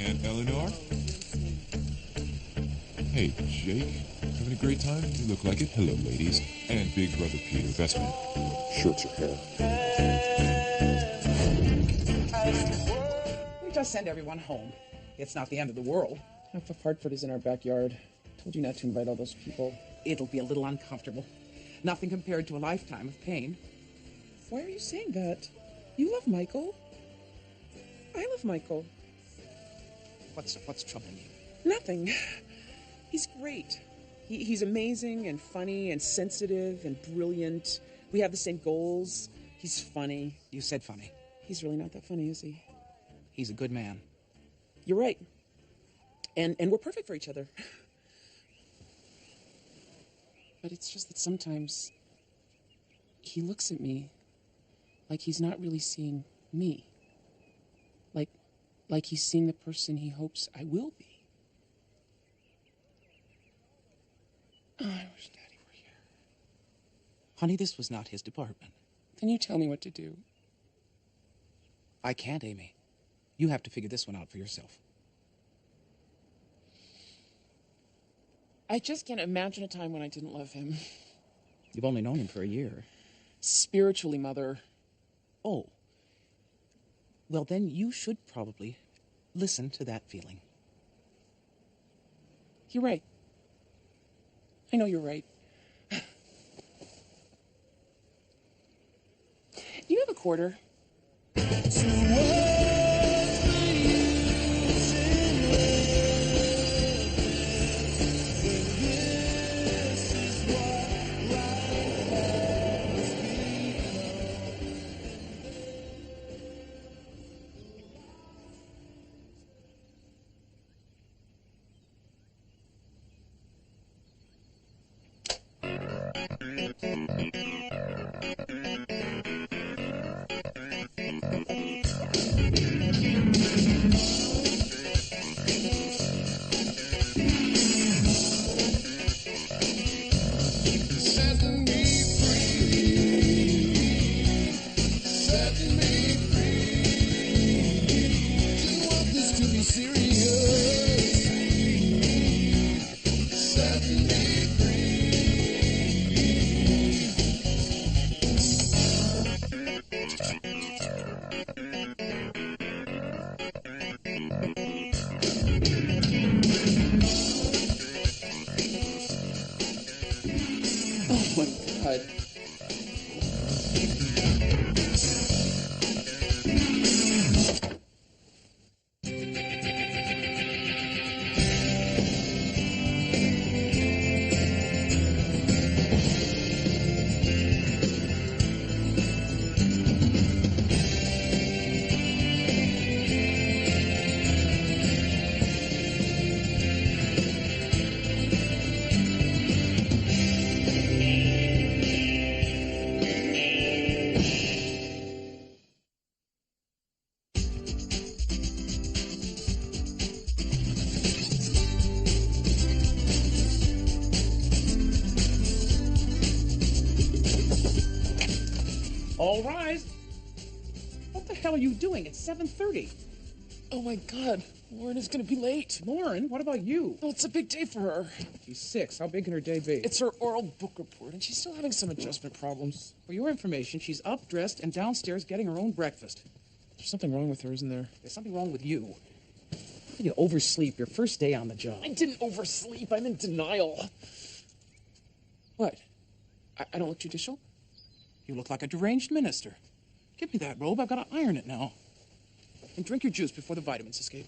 Aunt Eleanor? Hey, Jake. Having a great time? You look like it. Hello, ladies. And Big Brother Peter, best man. Shirts your hair. We just send everyone home. It's not the end of the world. Half of Hartford is in our backyard. Told you not to invite all those people. It'll be a little uncomfortable. Nothing compared to a lifetime of pain. Why are you saying that? You love Michael. I love Michael. What's troubling you? Nothing. He's great. He's amazing and funny and sensitive and brilliant. We have the same goals. He's funny. You said funny. He's really not that funny, is he? He's a good man. You're right. And we're perfect for each other. But it's just that sometimes he looks at me like he's not really seeing me. Like he's seeing the person he hopes I will be. Oh, I wish Daddy were here. Honey, this was not his department. Then you tell me what to do. I can't, Amy. You have to figure this one out for yourself. I just can't imagine a time when I didn't love him. You've only known him for a year. Spiritually, Mother. Oh. Well, then you should probably listen to that feeling. You're right. I know you're right. Do you have a quarter? All rise. What the hell are you doing? It's 7:30. Oh my God, Lauren is gonna be late. Lauren, what about you? Well, it's a big day for her. She's 6. How big can her day be? It's her oral book report, and she's still having some adjustment problems. For your information, she's up, dressed, and downstairs getting her own breakfast. There's something wrong with her, isn't there? There's something wrong with you. You oversleep your first day on the job. I didn't oversleep. I'm in denial. What? I don't look judicial? You look like a deranged minister. Give me that robe. I've got to iron it now. And drink your juice before the vitamins escape.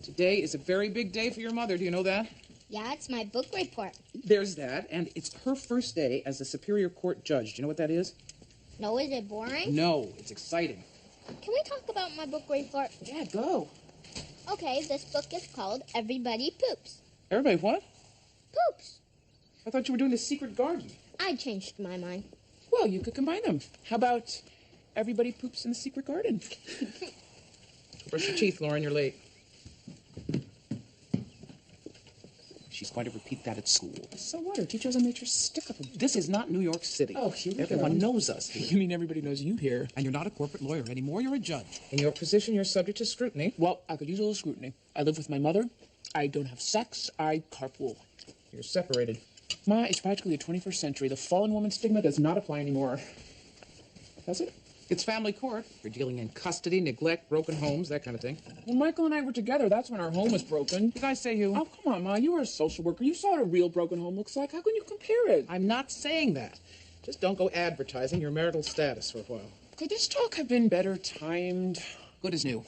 Today is a very big day for your mother. Do you know that? Yeah, it's my book report. There's that. And it's her first day as a Superior Court judge. Do you know what that is? No, is it boring? No, it's exciting. Can we talk about my book report? Yeah, go. Okay, this book is called Everybody Poops. Everybody what? Poops. I thought you were doing the secret garden. I changed my mind. Well, you could combine them. How about Everybody Poops in the Secret Garden? Brush your teeth, Lauren. You're late. she's going to repeat that at school. So what? Her teachers will make her stick up. This is not New York City. Oh, here we Everyone go. knows us here. You mean everybody knows you here? And you're not a corporate lawyer anymore, you're a judge. In your position, you're subject to scrutiny. Well, I could use a little scrutiny. I live with my mother. I don't have sex. I carpool. You're separated. Ma, it's practically the 21st century. The fallen woman stigma does not apply anymore. Does it? It's family court. You're dealing in custody, neglect, broken homes, that kind of thing. When Michael and I were together, that's when our home was broken. You guys say you... Oh, come on, Ma. You were a social worker. You saw what a real broken home looks like. How can you compare it? I'm not saying that. Just don't go advertising your marital status for a while. Could this talk have been better timed? Good as new.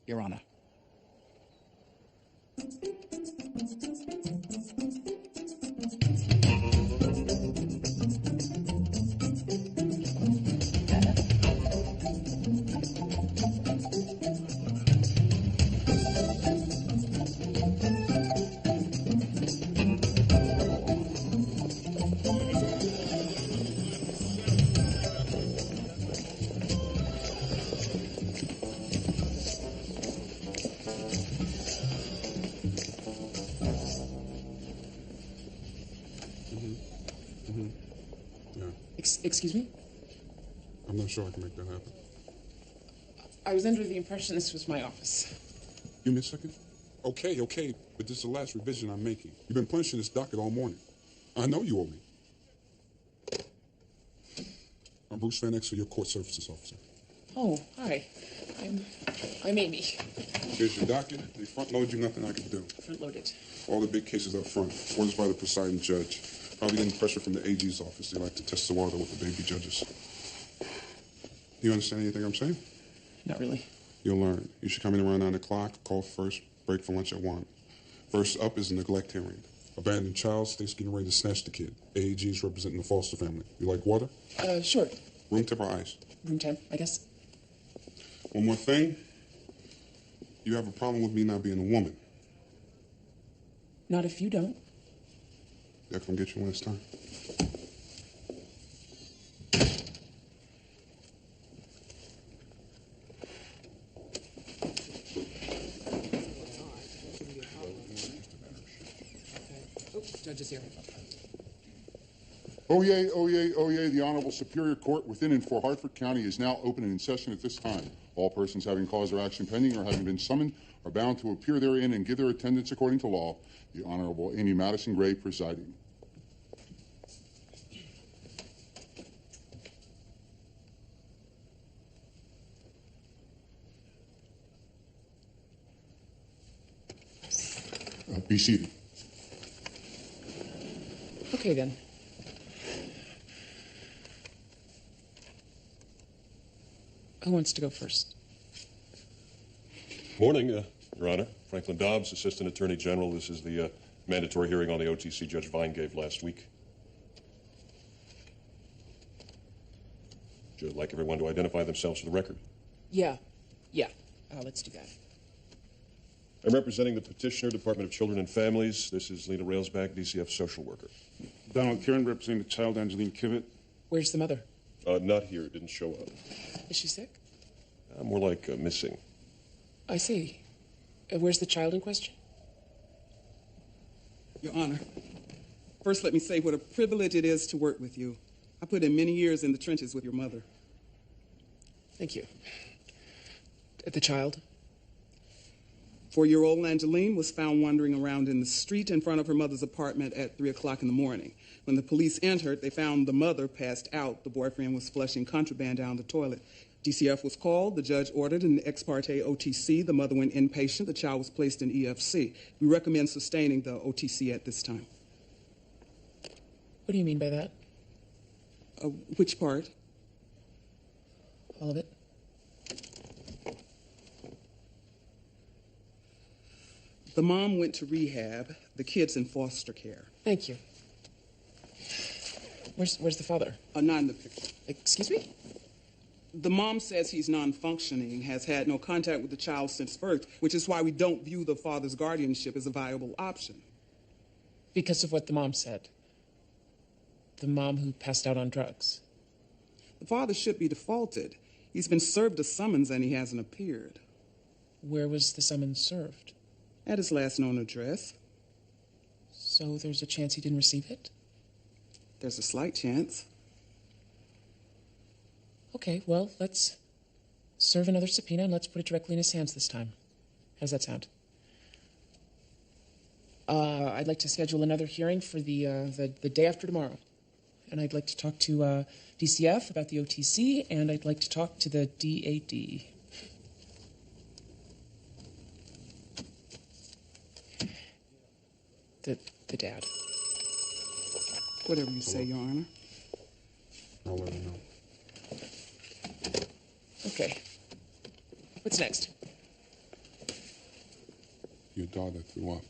Your Honor. Excuse me? I'm not sure I can make that happen. I was under the impression this was my office. Give me a second. Okay, but this is the last revision I'm making. You've been punishing this docket all morning. I know you owe me. I'm Bruce Van Exel, your court services officer. Oh, hi. I'm Amy. Here's your docket. They front-load you, nothing I can do. Front-loaded. All the big cases up front. Orders by the presiding judge. Probably getting pressure from the AG's office. They like to test the water with the baby judges. Do you understand anything I'm saying? Not really. You'll learn. You should come in around 9 o'clock, call first, break for lunch at 1. First up is a neglect hearing. Abandoned child states getting ready to snatch the kid. AAG is representing the foster family. You like water? Sure. Room temp or ice? Room temp, I guess. One more thing. You have a problem with me not being a woman. Not if you don't. They'll come get you when it's time. Judge is here. Oyez, oyez, oyez, the Honorable Superior Court within and for Hartford County is now open and in session at this time. All persons having cause or action pending or having been summoned are bound to appear therein and give their attendance according to law. The Honorable Amy Madison Gray presiding. Be seated. Okay, then. Who wants to go first? Morning, Your Honor. Franklin Dobbs, Assistant Attorney General. This is the mandatory hearing on the OTC Judge Vine gave last week. Would you like everyone to identify themselves for the record? Yeah. Let's do that. I'm representing the petitioner, Department of Children and Families. This is Lena Railsback, DCF social worker. Donald Kieran, representing the child, Angeline Kivett. Where's the mother? Not here. Didn't show up. Is she sick? More like missing. I see. Where's the child in question? Your Honor, first let me say what a privilege it is to work with you. I put in many years in the trenches with your mother. Thank you. The child? 4-year-old Angeline was found wandering around in the street in front of her mother's apartment at 3 o'clock in the morning. When the police entered, they found the mother passed out. The boyfriend was flushing contraband down the toilet. DCF was called. The judge ordered an ex parte OTC. The mother went inpatient. The child was placed in EFC. We recommend sustaining the OTC at this time. What do you mean by that? Which part? All of it? The mom went to rehab. The kid's in foster care. Thank you. Where's the father? Not in the picture. Excuse me? The mom says he's non-functioning, has had no contact with the child since birth, which is why we don't view the father's guardianship as a viable option. Because of what the mom said. The mom who passed out on drugs. The father should be defaulted. He's been served a summons and he hasn't appeared. Where was the summons served? at his last known address. So there's a chance he didn't receive it? There's a slight chance. Okay, well, let's serve another subpoena and let's put it directly in his hands this time. How does that sound? I'd like to schedule another hearing for the day after tomorrow. And I'd like to talk to DCF about the OTC, and I'd like to talk to the DAD. The dad. Whatever you say, Your Honor. I'll let him know. Okay. What's next? Your daughter threw up.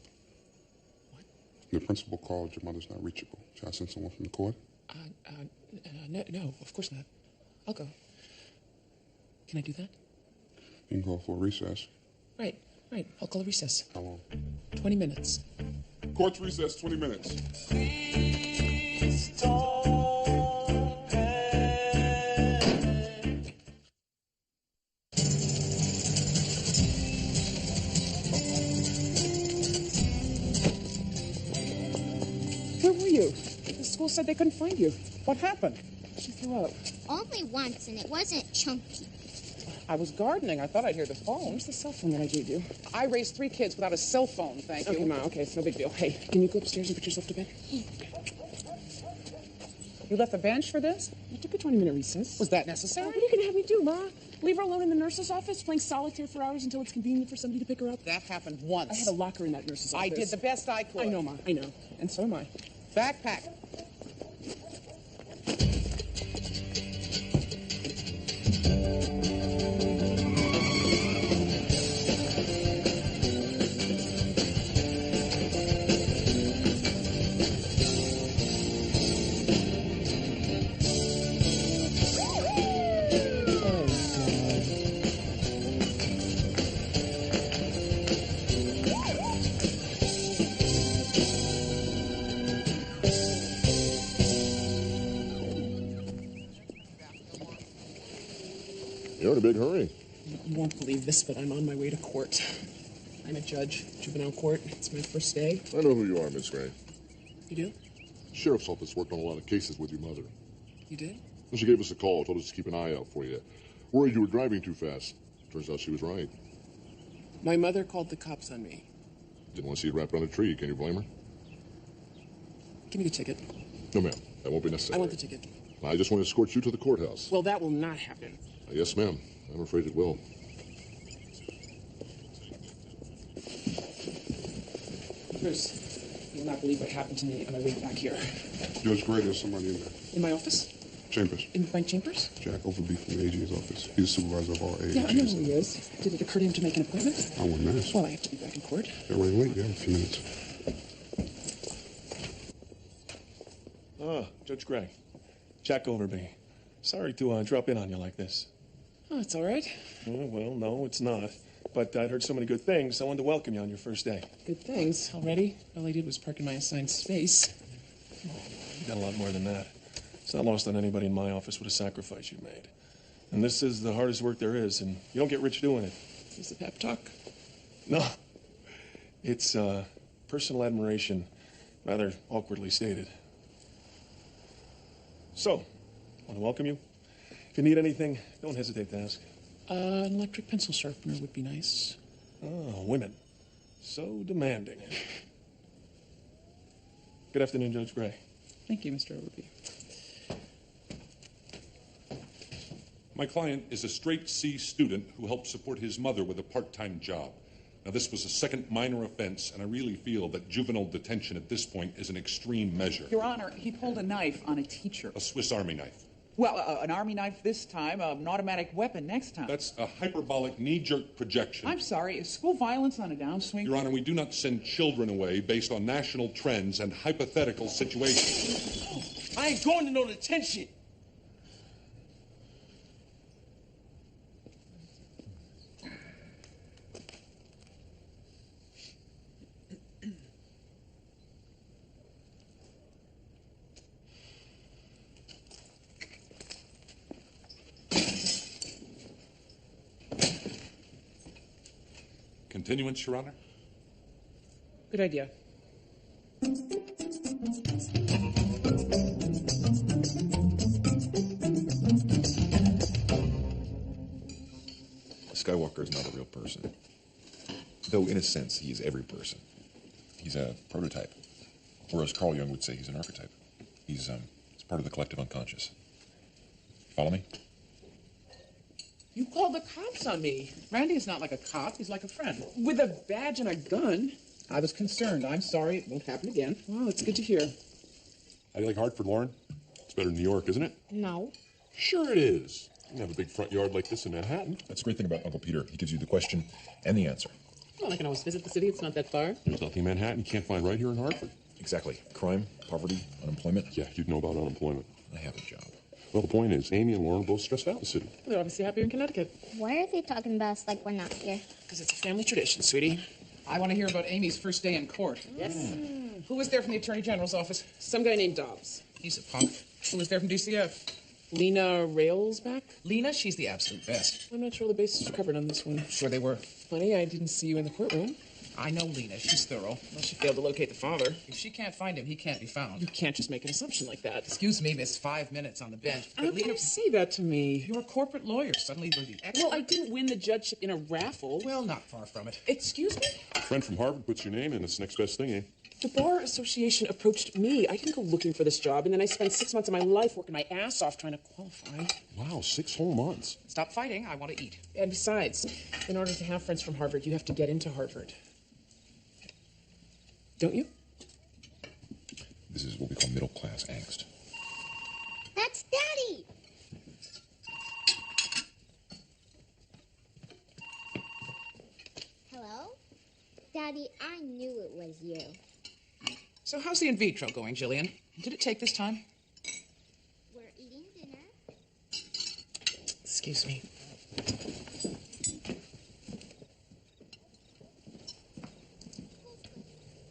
What? The principal called. Your mother's not reachable. Shall I send someone from the court? No, of course not. I'll go. Can I do that? You can call for a recess. Right. I'll call a recess. How long? 20 minutes. Court's recess, 20 minutes. Where were you? The school said they couldn't find you. What happened? She threw up. Only once, and it wasn't chunky. I was gardening. I thought I'd hear the phone. Where's the cell phone that I gave you? I raised 3 kids without a cell phone, thank you. Okay, Ma, okay, it's no big deal. Hey, can you go upstairs and put yourself to bed? You left the bench for this? I took a 20-minute recess. Was that necessary? What are you going to have me do, Ma? Leave her alone in the nurse's office playing solitaire for hours until it's convenient for somebody to pick her up? That happened once. I had a locker in that nurse's office. I did the best I could. I know, Ma, I know. And so am I. Backpack. You're in a big hurry. You won't believe this, but I'm on my way to court. I'm a judge, juvenile court. It's my first day. I know who you are, Miss Gray. You do? Sheriff's office worked on a lot of cases with your mother. You did? And she gave us a call, told us to keep an eye out for you. Worried you were driving too fast. Turns out she was right. My mother called the cops on me. Didn't want to see you wrapped around a tree. Can you blame her? Give me the ticket. No, ma'am. That won't be necessary. I want the ticket. I just want to escort you to the courthouse. Well, that will not happen. Yes, ma'am. I'm afraid it will. Bruce, you'll not believe what happened to me on my way back here. Judge Gray, there's somebody in there. In my office? Chambers. In my chambers? Jack Overby from the AG's office. He's the supervisor of all AGs. Yeah, I know who he is. Did it occur to him to make an appointment? I wouldn't ask. Well, I have to be back in court. They're running late. You have a few minutes. Judge Gray. Jack Overby. Sorry to drop in on you like this. Oh, it's all right. Well, no, it's not. But I'd heard so many good things, I wanted to welcome you on your first day. Good things. Already? All I did was park in my assigned space. You got a lot more than that. It's not lost on anybody in my office what a sacrifice you made. And this is the hardest work there is, and you don't get rich doing it. Is it pep talk? No. It's personal admiration, rather awkwardly stated. So, want to welcome you. If you need anything, don't hesitate to ask. An electric pencil sharpener would be nice. Oh, women. So demanding. Good afternoon, Judge Gray. Thank you, Mr. Overby. My client is a straight C student who helped support his mother with a part-time job. Now, this was a second minor offense, and I really feel that juvenile detention at this point is an extreme measure. Your Honor, he pulled a knife on a teacher. A Swiss Army knife. Well, an army knife this time, an automatic weapon next time. That's a hyperbolic knee-jerk projection. I'm sorry, is school violence on a downswing? Your Honor, we do not send children away based on national trends and hypothetical situations. I ain't going to no detention. Continuance, Your Honor? Good idea. Skywalker is not a real person. Though, in a sense, he is every person. He's a prototype. Or as Carl Jung would say, he's an archetype. He's part of the collective unconscious. Follow me? You called the cops on me. Randy is not like a cop. He's like a friend. With a badge and a gun? I was concerned. I'm sorry. It won't happen again. Well, it's good to hear. How do you like Hartford, Lauren? It's better than New York, isn't it? No. Sure it is. You can have a big front yard like this in Manhattan. That's the great thing about Uncle Peter. He gives you the question and the answer. Well, I can always visit the city. It's not that far. There's nothing in Manhattan you can't find right here in Hartford. Exactly. Crime, poverty, unemployment. Yeah, you'd know about unemployment. I have a job. Well, the point is, Amy and Lauren both stressed out in the city. They're obviously happier in Connecticut. Why are they talking about us like we're not here? Because it's a family tradition, sweetie. I want to hear about Amy's first day in court. Yes. Who was there from the Attorney General's office? Some guy named Dobbs. He's a punk. Who was there from DCF? Lena Railsback? Lena, she's the absolute best. I'm not sure the bases were covered on this one. Sure they were. Funny, I didn't see you in the courtroom. I know Lena. She's thorough. Well, she failed to locate the father. If she can't find him, he can't be found. You can't just make an assumption like that. Excuse me, miss. 5 minutes on the bench. How can you say that to me? You're a corporate lawyer. Suddenly you're the expert. Well, I didn't win the judgeship in a raffle. Well, not far from it. Excuse me? A friend from Harvard puts your name in. It's the next best thing, eh? The Bar Association approached me. I didn't go looking for this job, and then I spent 6 months of my life working my ass off trying to qualify. Wow, 6 whole months. Stop fighting. I want to eat. And besides, in order to have friends from Harvard, you have to get into Harvard. Don't you? This is what we call middle-class angst. That's Daddy! Hello? Daddy, I knew it was you. So how's the in vitro going, Jillian? Did it take this time? We're eating dinner. Excuse me.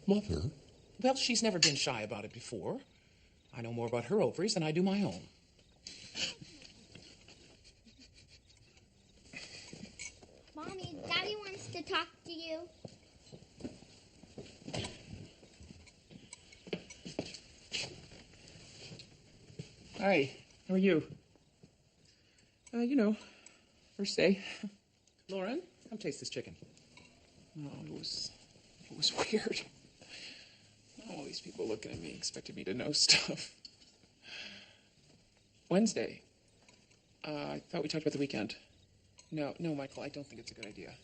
Mother? Well, she's never been shy about it before. I know more about her ovaries than I do my own. Mommy, Daddy wants to talk to you. Hi, how are you? First day. Lauren, come taste this chicken. Oh, it was weird. All these people looking at me, expecting me to know stuff. Wednesday. I thought we talked about the weekend. No, Michael, I don't think it's a good idea.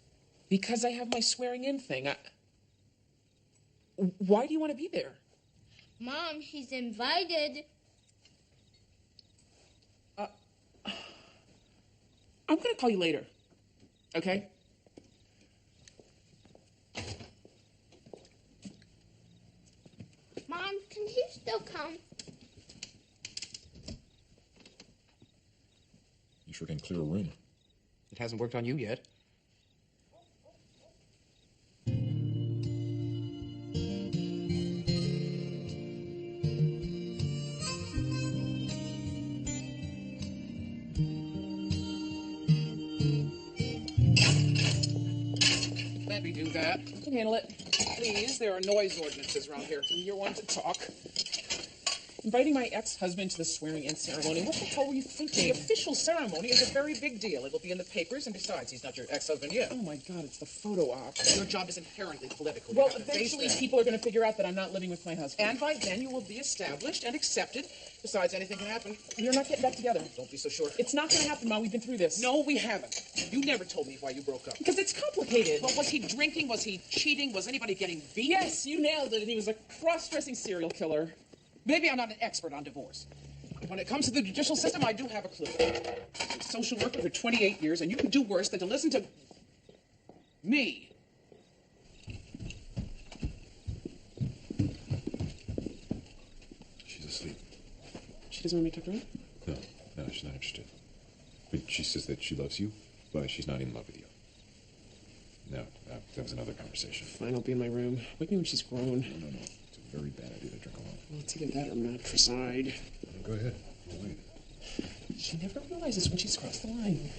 Because I have my swearing-in thing. Why do you want to be there? Mom, she's invited. I'm going to call you later. Okay? Mom, can he still come? You sure can clear a room. It hasn't worked on you yet. Let me do that. I can handle it. Please, there are noise ordinances around here. You're one to talk. Inviting my ex-husband to the swearing-in ceremony. What the hell were you The thinking? official ceremony is a very big deal. It will be in the papers, and besides, he's not your ex-husband yet. Oh my God, it's the photo op. Your job is inherently political. You Well, have to face eventually that. people are going to figure out that I'm not living with my husband. And by then, you will be established and accepted. Besides, anything can happen. We're not getting back together. Don't be so sure. It's not going to happen, Mom. We've been through this. No, we haven't. You never told me why you broke up. Because it's complicated. But was he drinking? Was he cheating? Was anybody getting beat? Yes, you nailed it. He was a cross-dressing serial killer. Maybe I'm not an expert on divorce. But when it comes to the judicial system, I do have a clue. I've been social worker for 28 years, and you can do worse than to listen to me. She's asleep. She doesn't want me to talk to her? No, she's not interested. But she says that she loves you, but she's not in love with you. No, that was another conversation. Fine, I'll be in my room. Wake me when she's grown. No. It's a very bad idea to drink alone. Well, it's either that or matricide. Go ahead. I'll wait. She never realizes when she's crossed the line.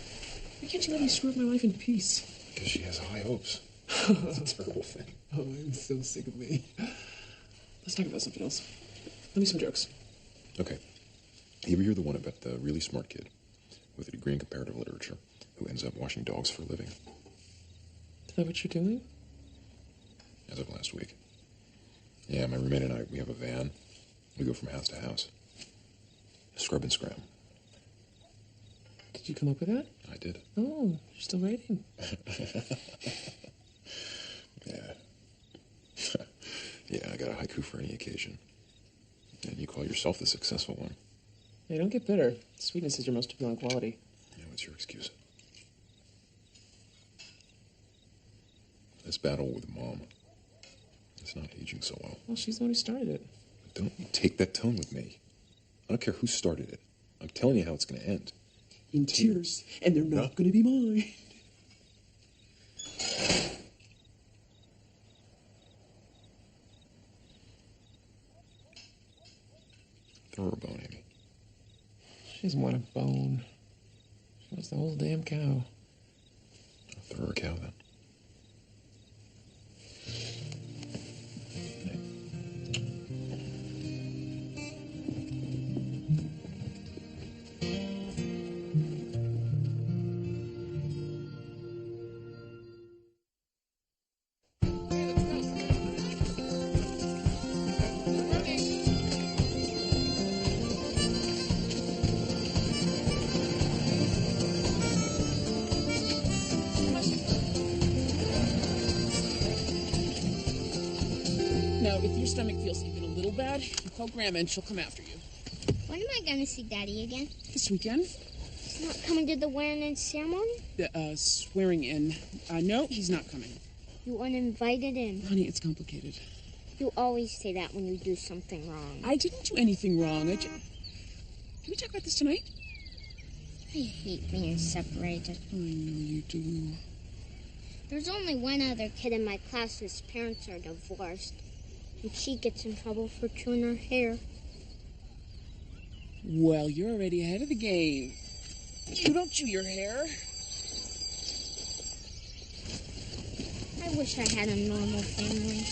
Why can't you let me screw up my life in peace? Because she has high hopes. It's a terrible thing. Oh, I'm so sick of me. Let's talk about something else. Let me some jokes. Okay. You ever hear the one about the really smart kid with a degree in comparative literature who ends up washing dogs for a living? Is that what you're doing? As of last week. Yeah, my roommate and I, we have a van. We go from house to house. Scrub and scram. Did you come up with that? I did. Oh, you're still writing. Yeah. Yeah, I got a haiku for any occasion. And you call yourself the successful one. Hey, don't get bitter. Sweetness is your most appealing quality. Yeah, what's your excuse? This battle with Mom. It's not aging so well. Well, she's the one who started it. Don't you take that tone with me. I don't care who started it. I'm telling you how it's going to end. In tears, and they're not going to be mine. Throw her a bone, Amy. She doesn't want a bone. She wants the whole damn cow. Throw her a cow, then. Now, if your stomach feels even a little bad, you call Grandma and she'll come after you. When am I going to see Daddy again? This weekend? He's not coming to the wearing-in ceremony? The swearing in. No, he's not coming. You uninvited him. Honey, it's complicated. You always say that when you do something wrong. I didn't do anything wrong. Can we talk about this tonight? I hate being separated. I know you do. There's only one other kid in my class whose parents are divorced. And she gets in trouble for chewing her hair. Well, you're already ahead of the game. You don't chew your hair. I wish I had a normal family.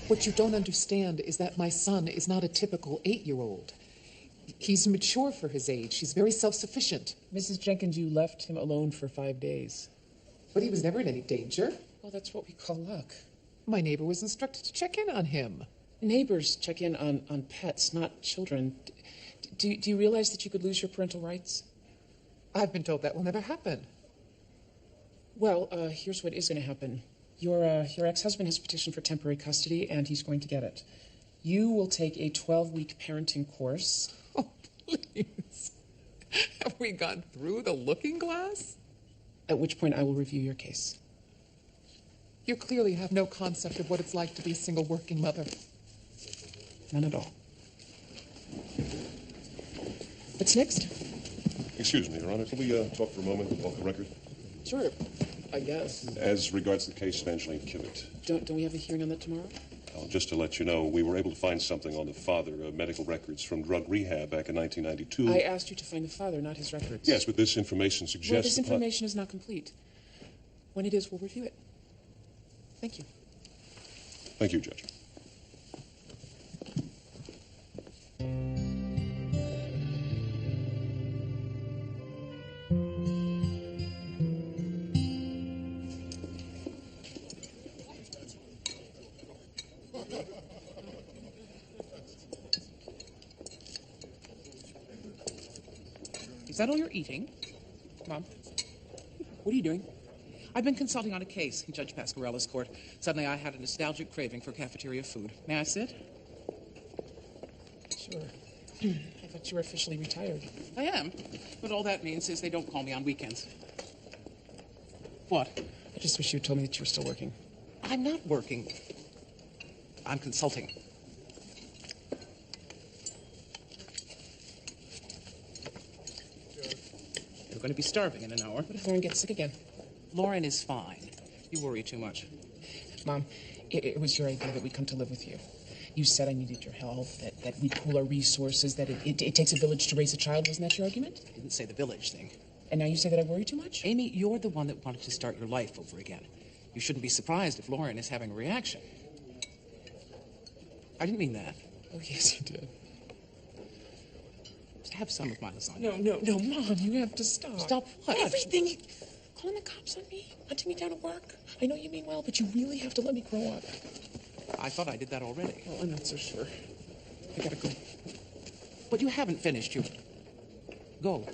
What you don't understand is that my son is not a typical 8-year-old. He's mature for his age. He's very self-sufficient. Mrs. Jenkins, you left him alone for 5 days. But he was never in any danger. Well, that's what we call luck. My neighbor was instructed to check in on him. Neighbors check in on pets, not children. Do you realize that you could lose your parental rights? I've been told that will never happen. Well, here's what is going to happen. Your ex-husband has petitioned for temporary custody, and he's going to get it. You will take a 12-week parenting course. Oh, please. Have we gone through the looking glass? At which point I will review your case. You clearly have no concept of what it's like to be a single working mother. None at all. What's next? Excuse me, Your Honor. Can we talk for a moment off the record? Sure, I guess. As regards the case of Angeline Kimmett. Don't we have a hearing on that tomorrow? Just to let you know, we were able to find something on the father, medical records from drug rehab back in 1992. I asked you to find the father, not his records. Yes, but this information suggests... Well, this information is not complete. When it is, we'll review it. Thank you. Thank you, Judge. Is that all you're eating? Mom? What are you doing? I've been consulting on a case in Judge Pasquarella's court. Suddenly I had a nostalgic craving for cafeteria food. May I sit? Sure. I thought you were officially retired. I am. But all that means is they don't call me on weekends. What? I just wish you had told me that you were still working. I'm not working. I'm consulting. You're going to be starving in an hour. What if Lauren gets sick again? Lauren is fine. You worry too much. Mom, it was your idea that we come to live with you. You said I needed your help, that we pool our resources, that it takes a village to raise a child. Wasn't that your argument? I didn't say the village thing. And now you say that I worry too much? Amy, you're the one that wanted to start your life over again. You shouldn't be surprised if Lauren is having a reaction. I didn't mean that. Oh, yes, you did. Just have some of my lasagna. No, Mom, you have to stop. Stop what? Everything. Calling the cops on me, hunting me down at work. I know you mean well, but you really have to let me grow up. I thought I did that already. Well, I'm not so sure. I gotta go. But you haven't finished. You go.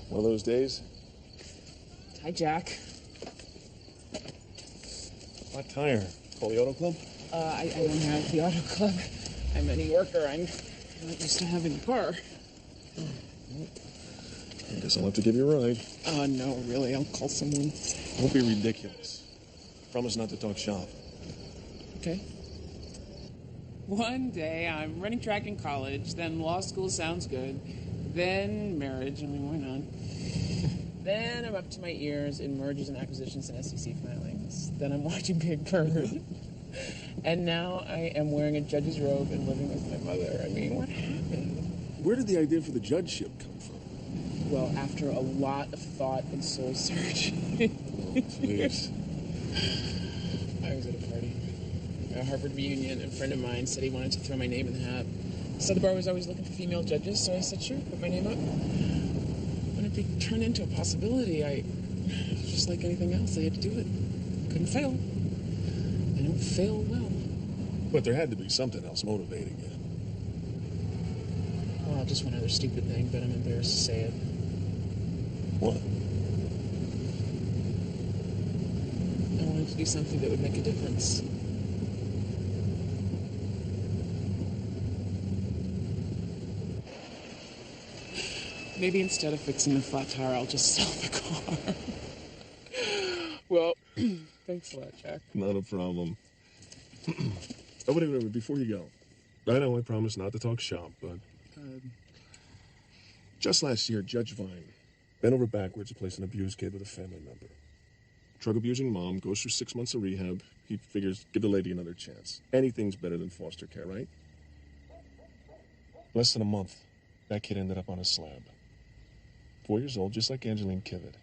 One of those days? Hi, Jack. Flat tire. Call the auto club? I don't have the auto club. I'm a New Yorker. I'm not used to having a car. I guess I'll have to give you a ride. No, really. I'll call someone. Don't be ridiculous. Promise not to talk shop. Okay. One day I'm running track in college, then law school sounds good, then marriage. I mean, why not? Then I'm up to my ears in mergers and acquisitions and SEC filings. Then I'm watching Big Bird. And now I am wearing a judge's robe and living with my mother. I mean, what happened? Where did the idea for the judgeship come from? Well, after a lot of thought and soul search. Oh, please. I was at a party. A Hartford reunion. A friend of mine said he wanted to throw my name in the hat. Said the bar was always looking for female judges, so I said, sure, put my name up. When it turned into a possibility, just like anything else, I had to do it. Couldn't fail. I don't fail well. But there had to be something else motivating you. Well, just one other stupid thing, but I'm embarrassed to say it. What? I wanted to do something that would make a difference. Maybe instead of fixing the flat tire, I'll just sell the car. Well, thanks a lot, Jack. Not a problem. Oh, wait, before you go. I know I promised not to talk shop, but... just last year, Judge Vine bent over backwards to place an abused kid with a family member. Drug-abusing mom goes through 6 months of rehab. He figures, give the lady another chance. Anything's better than foster care, right? Less than a month, that kid ended up on a slab. 4 years old, just like Angeline Kivett.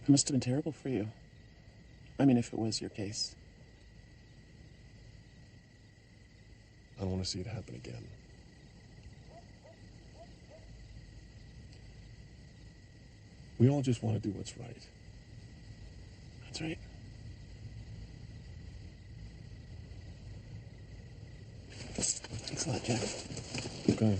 It must have been terrible for you. I mean, if it was your case. I don't want to see it happen again. We all just want to do what's right. That's right. Thanks a lot, Jack. Okay.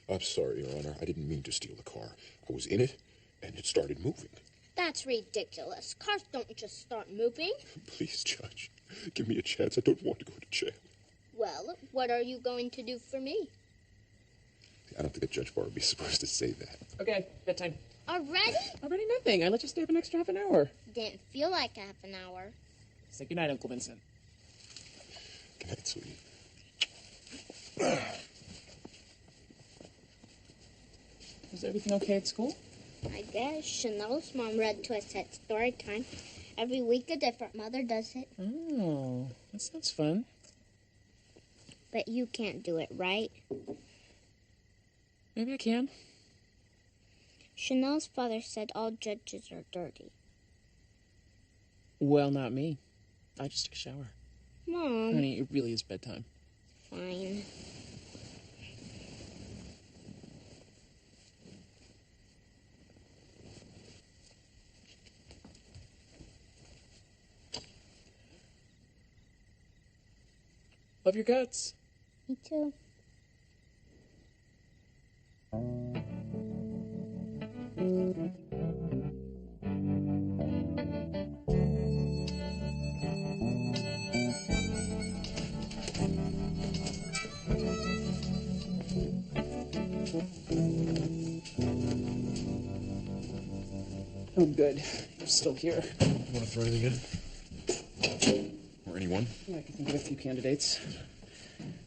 I'm sorry, Your Honor. I didn't mean to steal the car. I was in it, and it started moving. That's ridiculous. Cars don't just start moving. Please, Judge, give me a chance. I don't want to go to jail. Well, what are you going to do for me? I don't think a judge bar would be supposed to say that. Okay, bedtime. Already? Already nothing. I let you stay up an extra half an hour. Didn't feel like half an hour. Say goodnight, Uncle Vincent. Good night, sweetie. Was everything okay at school? I guess Chanel's mom read to us at story time. Every week a different mother does it. Oh, that sounds fun. But you can't do it, right? Maybe I can. Chanel's father said all judges are dirty. Well, not me. I just took a shower. Mom. Honey, it really is bedtime. Fine. Love your guts. Me too. Oh, good. You're still here. You want to throw anything in? Or anyone? Yeah, I can think of a few candidates.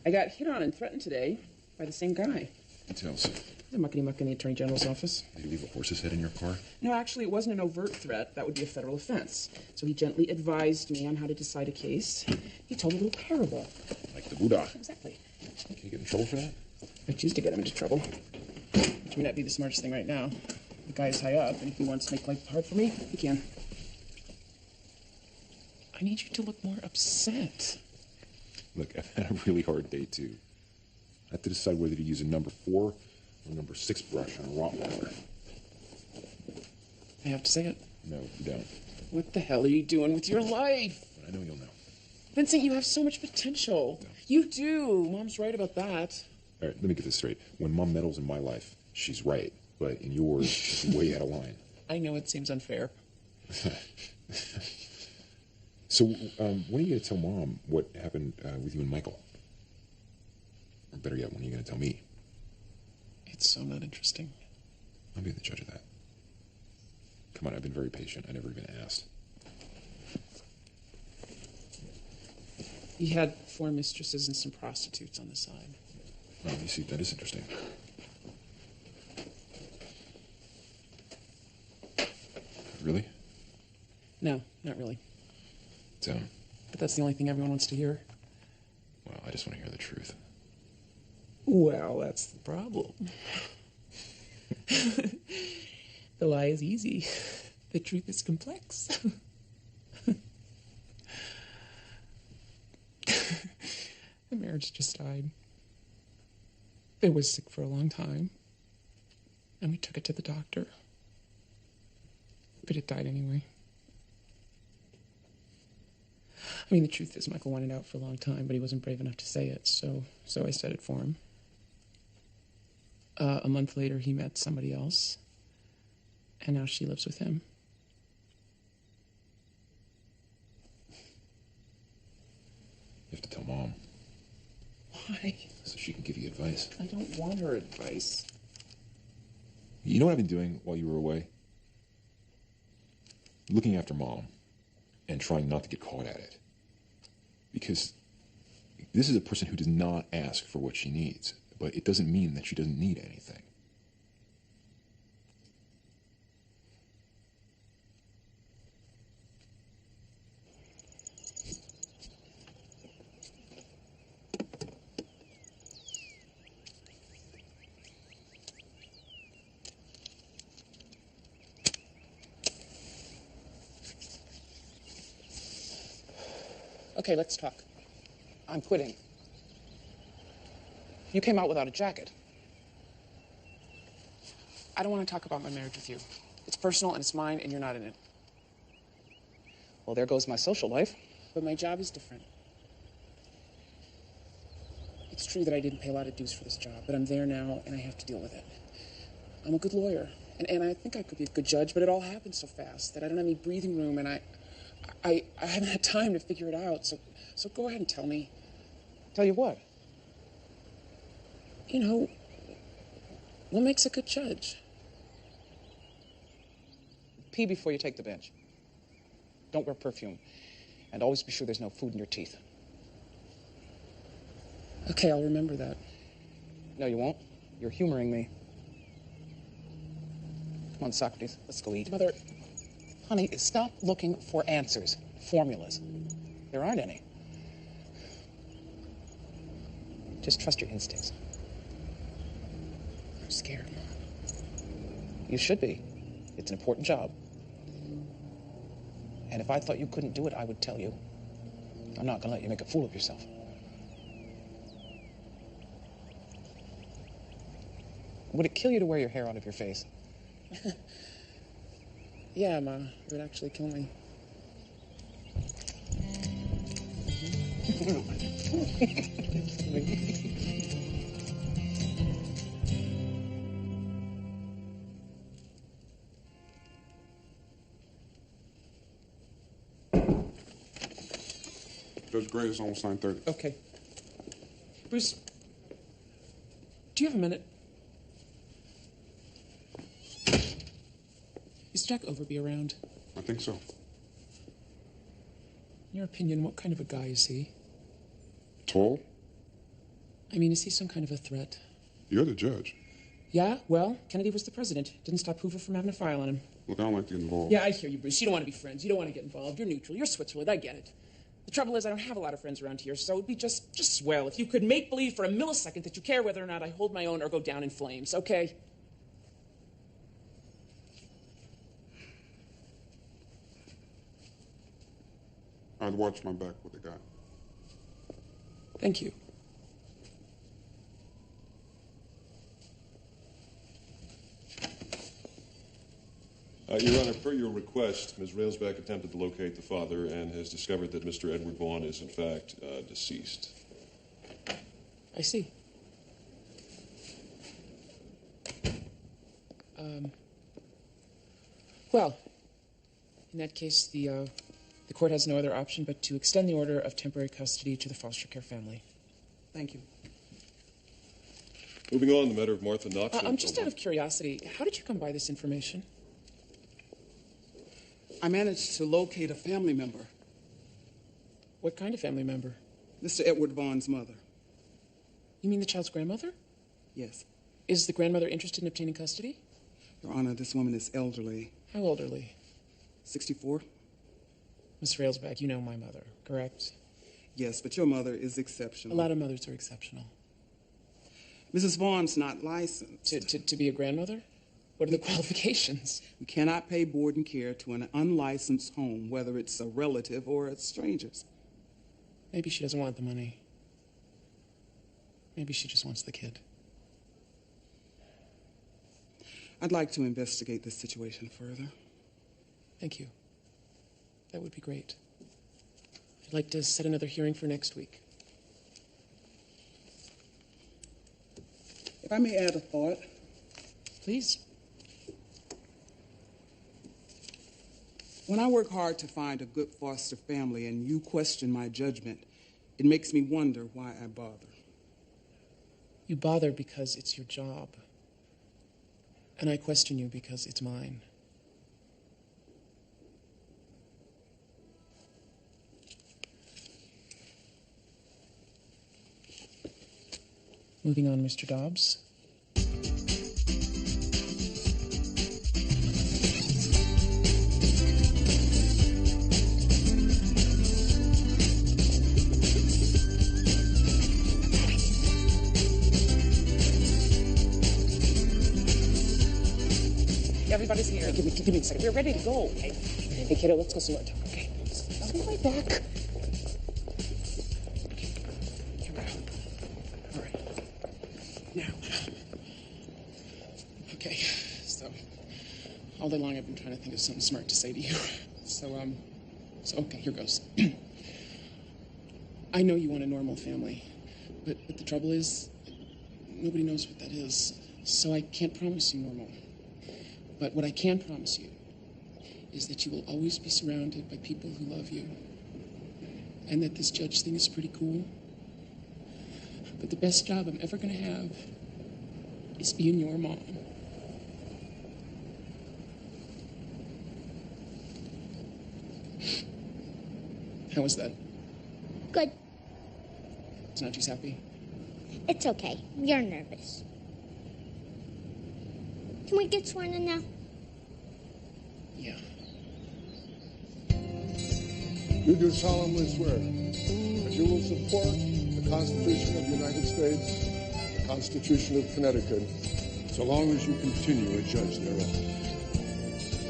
I got hit on and threatened today by the same guy. Details. The muckety-muck in the Attorney General's office. Did you leave a horse's head in your car? No, actually, it wasn't an overt threat. That would be a federal offense. So he gently advised me on how to decide a case. He told a little parable. Like the Buddha. Exactly. Can you get in trouble for that? I choose to get him into trouble. Which may not be the smartest thing right now. The guy is high up, and if he wants to make life hard for me, he can. I need you to look more upset. Look, I've had a really hard day, too. I have to decide whether to use a number 4 or number 6 brush on a Rottweiler. I have to say it. No, you don't. What the hell are you doing with your life? But I know you'll know. Vincent, you have so much potential. No. You do. Mom's right about that. All right, let me get this straight. When Mom meddles in my life, she's right. But in yours, she's way out of line. I know it seems unfair. So, when are you going to tell Mom what happened with you and Michael? Or better yet, when are you going to tell me? It's so not interesting. I'll be the judge of that. Come on, I've been very patient. I never even asked. He had 4 mistresses and some prostitutes on the side. Oh, you see, that is interesting. Really? No, not really. So? But that's the only thing everyone wants to hear. Well, I just want to hear the truth. Well, that's the problem. The lie is easy. The truth is complex. The marriage just died. It was sick for a long time. And we took it to the doctor. But it died anyway. I mean, the truth is Michael wanted out for a long time, but he wasn't brave enough to say it, so I said it for him. A month later, he met somebody else, and now she lives with him. You have to tell Mom. Why? So she can give you advice. I don't want her advice. You know what I've been doing while you were away? Looking after Mom and trying not to get caught at it. Because this is a person who does not ask for what she needs, but it doesn't mean that she doesn't need anything. Okay, let's talk. I'm quitting. You came out without a jacket. I don't want to talk about my marriage with you. It's personal and it's mine and you're not in it. Well, there goes my social life. But my job is different. It's true that I didn't pay a lot of dues for this job, but I'm there now and I have to deal with it. I'm a good lawyer, and I think I could be a good judge, but it all happened so fast that I don't have any breathing room, and I haven't had time to figure it out, so go ahead and tell me. Tell you what? You know, what makes a good judge? Pee before you take the bench. Don't wear perfume. And always be sure there's no food in your teeth. Okay, I'll remember that. No, you won't. You're humoring me. Come on, Socrates, let's go eat. Mother... Honey, stop looking for answers, formulas. There aren't any. Just trust your instincts. I'm scared, Mom. You should be. It's an important job. And if I thought you couldn't do it, I would tell you. I'm not going to let you make a fool of yourself. Would it kill you to wear your hair out of your face? Yeah, Ma, it would actually kill me. Judge Gray, it's almost 9:30. Okay. Bruce, do you have a minute? Is Jack Overby around? I think so. In your opinion, what kind of a guy is he? Tall? I mean, is he some kind of a threat? You're the judge. Yeah, well, Kennedy was the president. Didn't stop Hoover from having a file on him. Look, I don't like to get involved. Yeah, I hear you, Bruce. You don't want to be friends. You don't want to get involved. You're neutral. You're Switzerland. I get it. The trouble is, I don't have a lot of friends around here, so it'd be just swell if you could make believe for a millisecond that you care whether or not I hold my own or go down in flames, okay? I'd watch my back with the guy. Thank you. Your Honor, per your request, Ms. Railsback attempted to locate the father and has discovered that Mr. Edward Vaughn is, in fact, deceased. I see. Well, in that case, the court has no other option but to extend the order of temporary custody to the foster care family. Thank you. Moving on, the matter of Martha Knox. I'm just out of curiosity. How did you come by this information? I managed to locate a family member. What kind of family member? Mr. Edward Vaughn's mother. You mean the child's grandmother? Yes. Is the grandmother interested in obtaining custody? Your Honor, this woman is elderly. How elderly? 64. Miss Railsback, you know my mother, correct? Yes, but your mother is exceptional. A lot of mothers are exceptional. Mrs. Vaughn's not licensed. To be a grandmother? What are the qualifications? We cannot pay board and care to an unlicensed home, whether it's a relative or a stranger's. Maybe she doesn't want the money. Maybe she just wants the kid. I'd like to investigate this situation further. Thank you. That would be great. I'd like to set another hearing for next week. If I may add a thought. Please. When I work hard to find a good foster family and you question my judgment, it makes me wonder why I bother. You bother because it's your job. And I question you because it's mine. Moving on, Mr. Dobbs. Everybody's here. Give me a second. We're ready to go. Okay. Hey, kiddo, let's go somewhere. Okay. I'll be right back. Okay. Here we go. All right. Now. Okay. So, all day long I've been trying to think of something smart to say to you. So okay, here goes. I know you want a normal family, but the trouble is, nobody knows what that is. So I can't promise you normal. But what I can promise you is that you will always be surrounded by people who love you. And that this judge thing is pretty cool. But the best job I'm ever going to have is being your mom. How was that? Good. It's not she's happy? It's okay. You're nervous. Can we get sworn in now? Yeah. You do solemnly swear that you will support the Constitution of the United States, the Constitution of Connecticut, so long as you continue a judge thereof.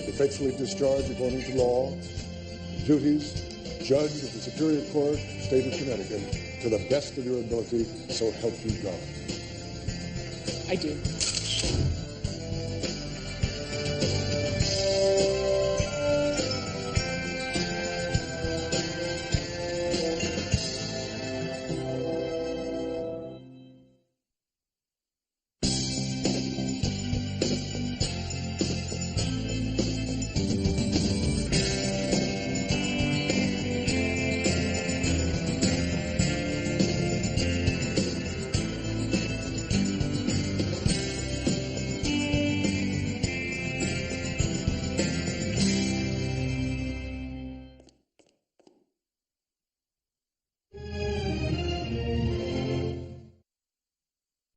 To faithfully discharge, according to law, the duties of judge of the Superior Court, State of Connecticut, to the best of your ability, so help you God. I do.